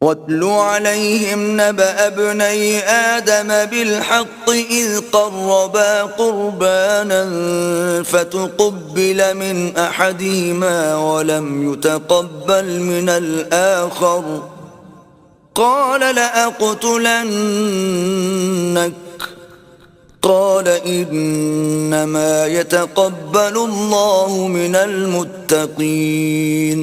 وَاتْلُ عَلَيْهِمْ نَبَأَ ابْنَيْ آدَمَ بِالْحَقِّ إِذْ قَرَّبَا قُرْبَانًا فَتُقُبِّلَ مِنْ أَحَدِهِمَا وَلَمْ يُتَقَبَّلْ مِنَ الْآخَرِ قَالَ لَأَقْتُلَنَّكَ قَالَ إِنَّمَا يَتَقَبَّلُ اللَّهُ مِنَ الْمُتَّقِينَ۔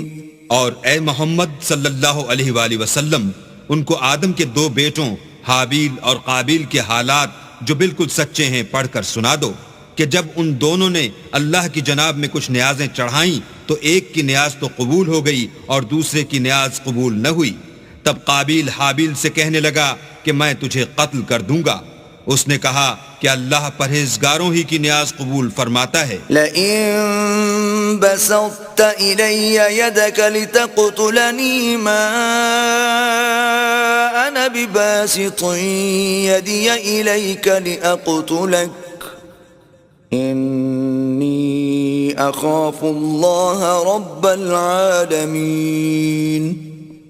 اور اے محمد صلی اللہ علیہ وآلہ وسلم ان کو آدم کے دو بیٹوں حابیل اور قابیل کے حالات جو بالکل سچے ہیں پڑھ کر سنا دو کہ جب ان دونوں نے اللہ کی جناب میں کچھ نیازیں چڑھائیں تو ایک کی نیاز تو قبول ہو گئی اور دوسرے کی نیاز قبول نہ ہوئی۔ تب قابیل حابیل سے کہنے لگا کہ میں تجھے قتل کر دوں گا۔ اس نے کہا کہ اللہ پرہیزگاروں ہی کی نیاز قبول فرماتا ہے۔ لَئِن بَسَطْتَ إِلَيَّ يَدَكَ لِتَقْتُلَنِي مَا أَنَا بِبَاسِطٍ يَدِيَ إِلَيْكَ لِأَقْتُلَكَ إِنِّي أَخَافُ اللَّهَ رَبَّ الْعَالَمِينَ۔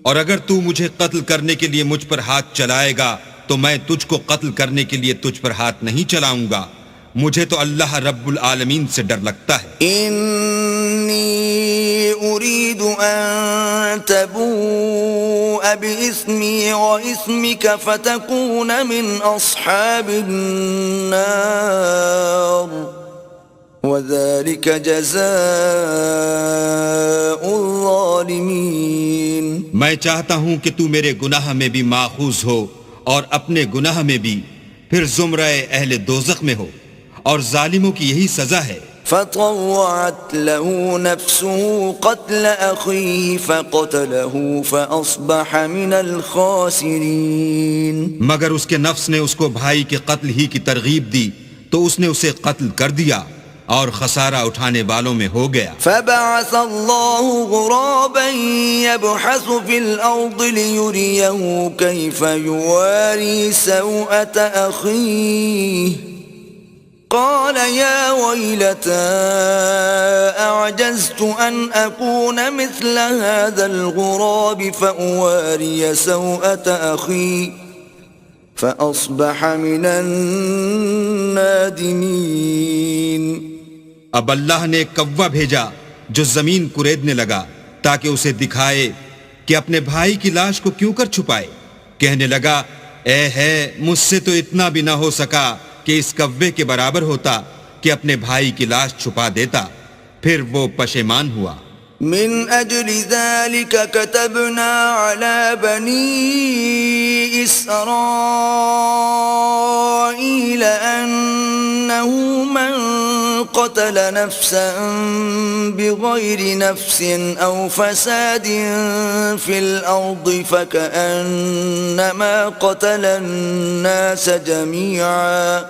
اور اگر تو مجھے قتل کرنے کے لیے مجھ پر ہاتھ چلائے گا تو میں تجھ کو قتل کرنے کے لیے تجھ پر ہاتھ نہیں چلاؤں گا، مجھے تو اللہ رب العالمین سے ڈر لگتا ہے۔ انی اريد ان تبوء باسمی واسمک فتکون من اصحاب النار وذلك جزاء الظالمین۔ میں چاہتا ہوں کہ تو میرے گناہ میں بھی ماخوذ ہو اور اپنے گناہ میں بھی، پھر زمرہ اہل دوزخ میں ہو، اور ظالموں کی یہی سزا ہے۔ فطوعت له نفسه قتل اخيه فقتله فاصبح من الخاسرين۔ مگر اس کے نفس نے اس کو بھائی کے قتل ہی کی ترغیب دی تو اس نے اسے قتل کر دیا اور خسارہ اٹھانے والوں میں ہو گیا۔ فبعث الله غرابا يبحث في الأرض ليريه كيف يواري سوءة أخيه قال يا ويلتى أعجزت أن أكون مثل هذا الغراب فأواري سوءة أخي فأصبح من النادمين۔ اب اللہ نے ایک کوا بھیجا جو زمین کریدنے لگا تاکہ اسے دکھائے کہ اپنے بھائی کی لاش کو کیوں کر چھپائے۔ کہنے لگا اے ہے مجھ سے تو اتنا بھی نہ ہو سکا کہ اس کوے کے برابر ہوتا کہ اپنے بھائی کی لاش چھپا دیتا، پھر وہ پشیمان ہوا۔ من اجل ذلك كتبنا على بني اسرائيل انه من قتل نفسا بغير نفس او فساد في الارض فكأنما قتل الناس جميعا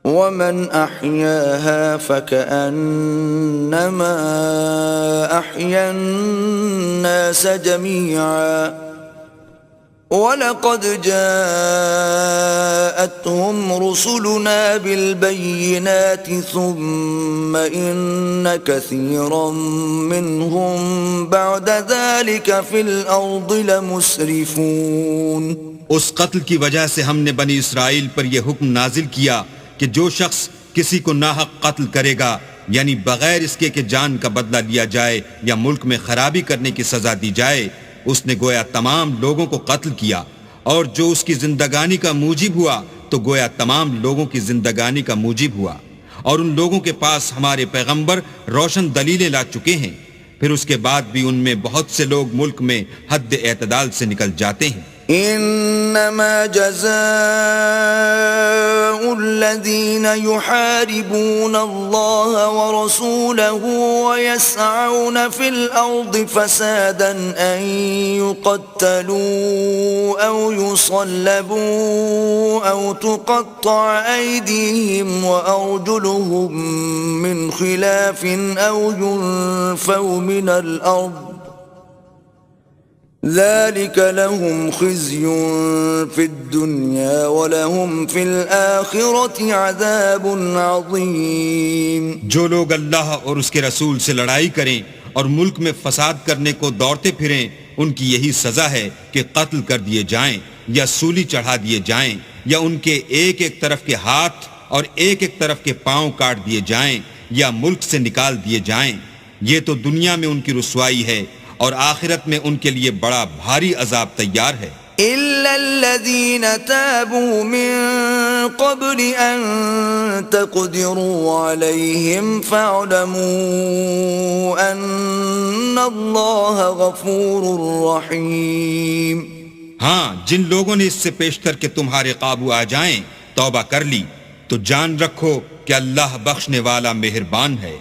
ومن احياها فكأنما احيا الناس جميعا وَلَقَدْ جَاءَتْهُمْ رُسُلُنَا بِالْبَيِّنَاتِ ثُمَّ إِنَّ كَثِيرًا مِّنْهُمْ بَعْدَ ذَلِكَ فِي الْأَرْضِ لَمُسْرِفُونَ۔ اس قتل کی وجہ سے ہم نے بنی اسرائیل پر یہ حکم نازل کیا کہ جو شخص کسی کو ناحق قتل کرے گا، یعنی بغیر اس کے کہ جان کا بدلہ لیا جائے یا ملک میں خرابی کرنے کی سزا دی جائے، اس نے گویا تمام لوگوں کو قتل کیا، اور جو اس کی زندگانی کا موجب ہوا تو گویا تمام لوگوں کی زندگانی کا موجب ہوا، اور ان لوگوں کے پاس ہمارے پیغمبر روشن دلیلیں لا چکے ہیں، پھر اس کے بعد بھی ان میں بہت سے لوگ ملک میں حد اعتدال سے نکل جاتے ہیں۔ انما جزاء الذين يحاربون الله ورسوله ويسعون في الارض فسادا ان يقتلوا او يصلبوا او تقطع ايديهم وارجلهم من خلاف او ينفوا من الارض ذلك لهم خزي في الدنيا ولهم في الآخرة عذاب عظيم۔ جو لوگ اللہ اور اس کے رسول سے لڑائی کریں اور ملک میں فساد کرنے کو دوڑتے پھریں، ان کی یہی سزا ہے کہ قتل کر دیے جائیں یا سولی چڑھا دیے جائیں، یا ان کے ایک ایک طرف کے ہاتھ اور ایک ایک طرف کے پاؤں کاٹ دیے جائیں یا ملک سے نکال دیے جائیں۔ یہ تو دنیا میں ان کی رسوائی ہے، اور آخرت میں ان کے لیے بڑا بھاری عذاب تیار ہے۔ إلا الذين تابوا من قبل أن تقدروا عليهم فاعلموا أن الله غفور رحيم۔ ہاں، جن لوگوں نے اس سے پیشتر کہ تمہارے قابو آ جائیں توبہ کر لی، تو جان رکھو کہ اللہ بخشنے والا مہربان ہے۔